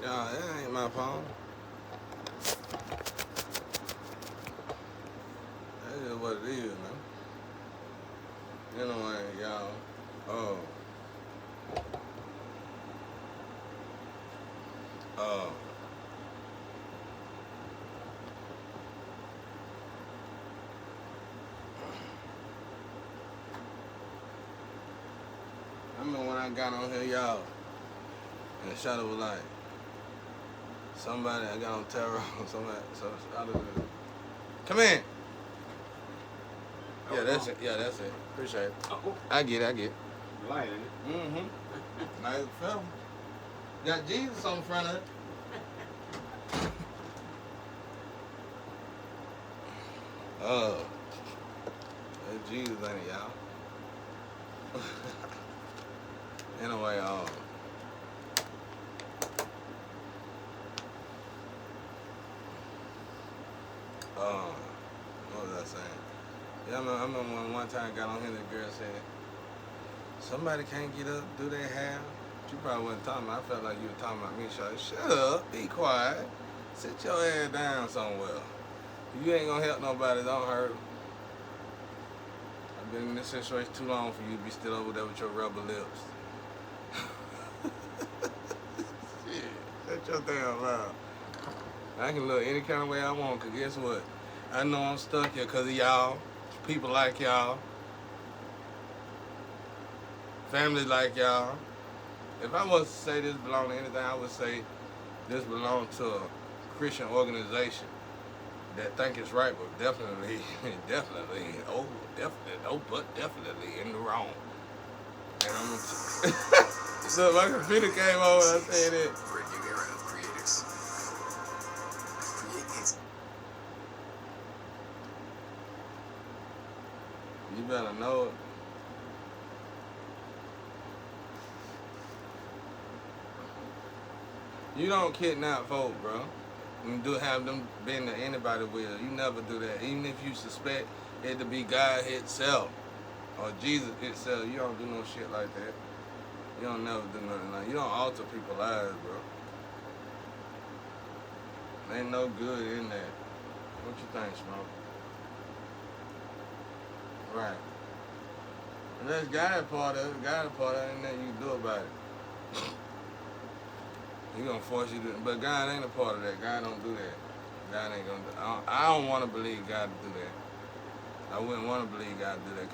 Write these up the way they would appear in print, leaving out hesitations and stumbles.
Y'all, that ain't my phone. That's just what it is, man. Anyway, y'all. Oh. Oh. I remember when I got on here, y'all, and the shadow was like, somebody, I got on terror, somebody, so shadow was, come in. Yeah, that's it. Yeah, that's it. Appreciate it. I get it. Light, ain't it? Mm-hmm. Nice film. Got Jesus on the front of it. Oh. That's Jesus, ain't it, y'all? Anyway, what was I saying? Yeah, I remember when one time I got on here, the girl said, somebody can't get up, do their hair. You probably wasn't talking about, I felt like you were talking about me. Shut up, be quiet. Sit your ass down somewhere. You ain't gonna help nobody, don't hurt them. I've been in this situation too long for you to be still over there with your rubber lips. Shit, shut your damn mouth. I can look any kind of way I want, because guess what? I know I'm stuck here because of y'all, people like y'all, family like y'all. If I was to say this belong to anything, I would say this belongs to a Christian organization that think it's right, but definitely, definitely in the wrong. And I'm gonna so my computer came over and I said it. You better know it. You don't kidnap folk, bro. And do have them been to anybody with. You never do that. Even if you suspect it to be God itself or Jesus itself, you don't do no shit like that. You don't never do nothing like that. You don't alter people's lives, bro. There ain't no good in that. What you think, Smoke? Right. And that's God part of it. God part of it, ain't nothing you can do about it. He gonna force you to, but God ain't a part of that. God don't do that. God ain't gonna do. I don't want to believe God to do that. I wouldn't want to believe God to do that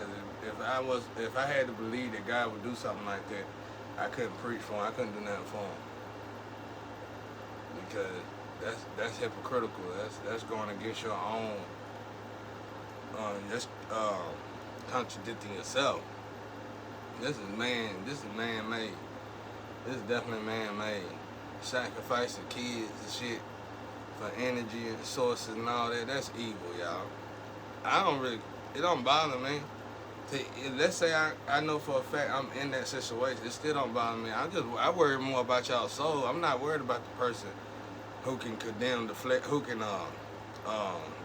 because if I had to believe that God would do something like that, I couldn't preach for him. I couldn't do nothing for him because that's hypocritical. That's going against your own. That's contradicting yourself. This is man-made. This is definitely man-made. Sacrificing kids and shit for energy and sources and all that, that's evil, y'all. It don't bother me. Let's say I know for a fact I'm in that situation, it still don't bother me. I worry more about y'all's soul. I'm not worried about the person who can condemn the flesh, who can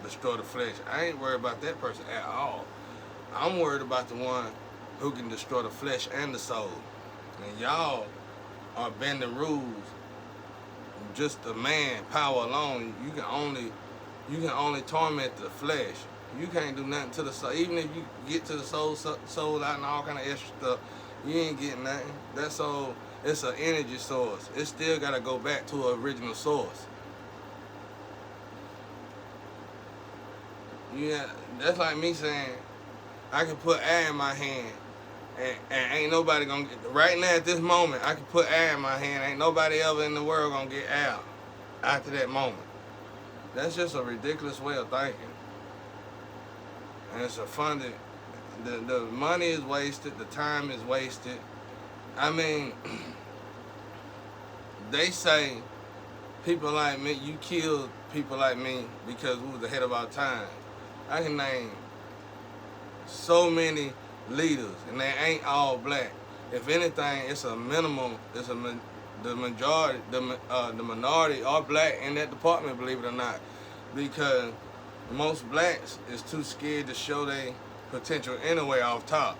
destroy the flesh. I ain't worried about that person at all. I'm worried about the one who can destroy the flesh and the soul. And y'all are bending rules. Just the man power alone, you can only torment the flesh. You can't do nothing to the soul. Even if you get to the soul out and all kind of extra stuff, you ain't getting nothing. That soul, it's an energy source. It still gotta go back to an original source. Yeah, that's like me saying I can put air in my hand. And ain't nobody gonna get, right now at this moment, I can put air in my hand. Ain't nobody ever in the world gonna get air after that moment. That's just a ridiculous way of thinking. And it's a funded, the money is wasted, the time is wasted. I mean, they say people like me, you killed people like me because we was ahead of our time. I can name so many leaders, and they ain't all black. If anything, it's a minimum. The majority, the minority are black in that department, believe it or not, because most blacks is too scared to show their potential anyway off top.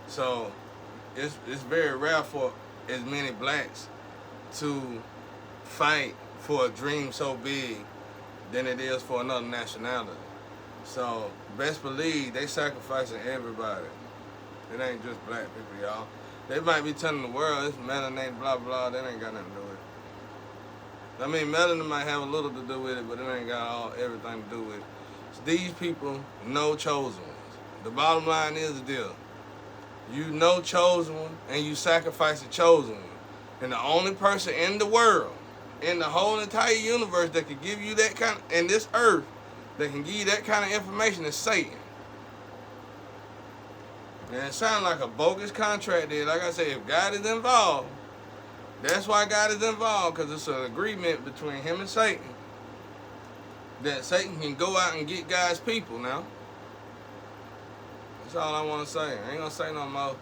So it's very rare for as many blacks to fight for a dream so big than it is for another nationality. So best believe they sacrificing everybody. It ain't just black people, y'all. They might be telling the world it's melanated, blah blah. That ain't got nothing to do with it. I mean, melanin might have a little to do with it, but it ain't got everything to do with it. So these people know chosen ones. The bottom line is the deal. You know chosen one, and you sacrifice a chosen one. And the only person in the world, in the whole entire universe that can give you that kind of, in this earth, that can give you that kind of information is Satan. And it sounds like a bogus contract there. Like I said, if God is involved, that's why God is involved, because it's an agreement between him and Satan that Satan can go out and get God's people now. That's all I want to say. I ain't going to say no more.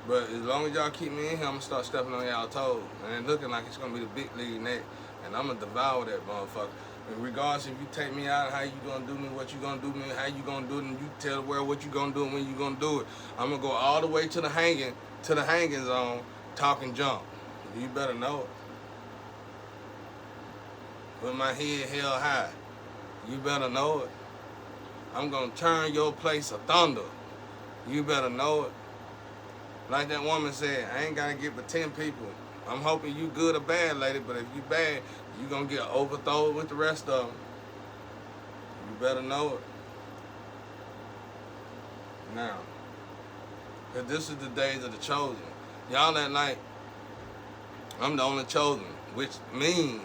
But as long as y'all keep me in here, I'm going to start stepping on y'all toes. And it looking like it's going to be the big league next. And I'm going to devour that motherfucker. And regardless if you take me out, how you going to do me, what you going to do me, how you going to do it, and you tell the world what you going to do and when you going to do it. I'm going to go all the way to the hanging zone, talking junk. You better know it. With my head held high. You better know it. I'm going to turn your place of thunder. You better know it. Like that woman said, I ain't got to get but 10 people. I'm hoping you good or bad, lady, but if you bad, you going to get overthrown with the rest of them. You better know it. Now, because this is the days of the chosen. Y'all act like I'm the only chosen, which means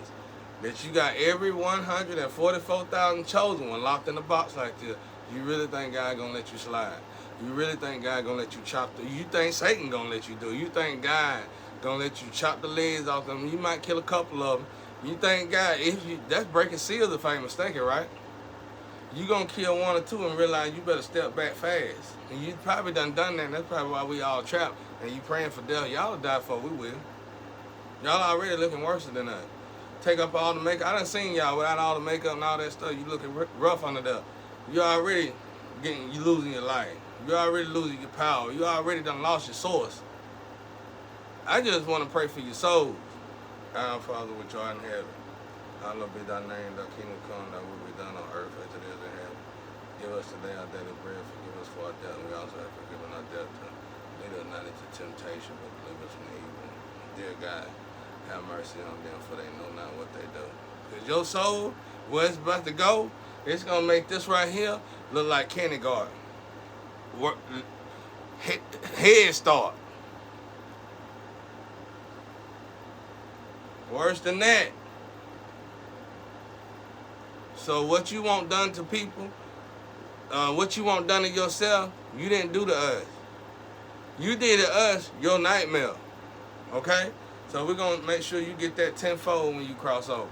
that you got every 144,000 chosen one locked in a box like this. You really think God going to let you slide? You really think God gonna let you chop you think Satan gonna let you do it. You think God gonna let you chop the legs off them. You might kill a couple of them. You think God, that's breaking seals if I ain't mistaken, right? You gonna kill one or two and realize you better step back fast. And you probably done that, and that's probably why we all trapped. And you praying for death. Y'all will die for we will. Y'all already looking worse than us. Take up all the makeup. I done seen y'all without all the makeup and all that stuff. You looking rough under there. You already you losing your life. You already losing your power. You already done lost your source. I just want to pray for your souls. Our Father which art in heaven, hallowed be thy name, thy kingdom come, thy will be done on earth as it is in heaven. Give us today our daily bread, forgive us for our debt, and we also have forgiven our debtors. Lead us not into temptation, but deliver us from evil. Dear God, have mercy on them, for they know not what they do. Because your soul, where it's about to go, it's going to make this right here look like kindergarten. Head start. Worse than that. So what you want done to people, what you want done to yourself, you didn't do to us. You did to us your nightmare. Okay? So we're going to make sure you get that tenfold when you cross over.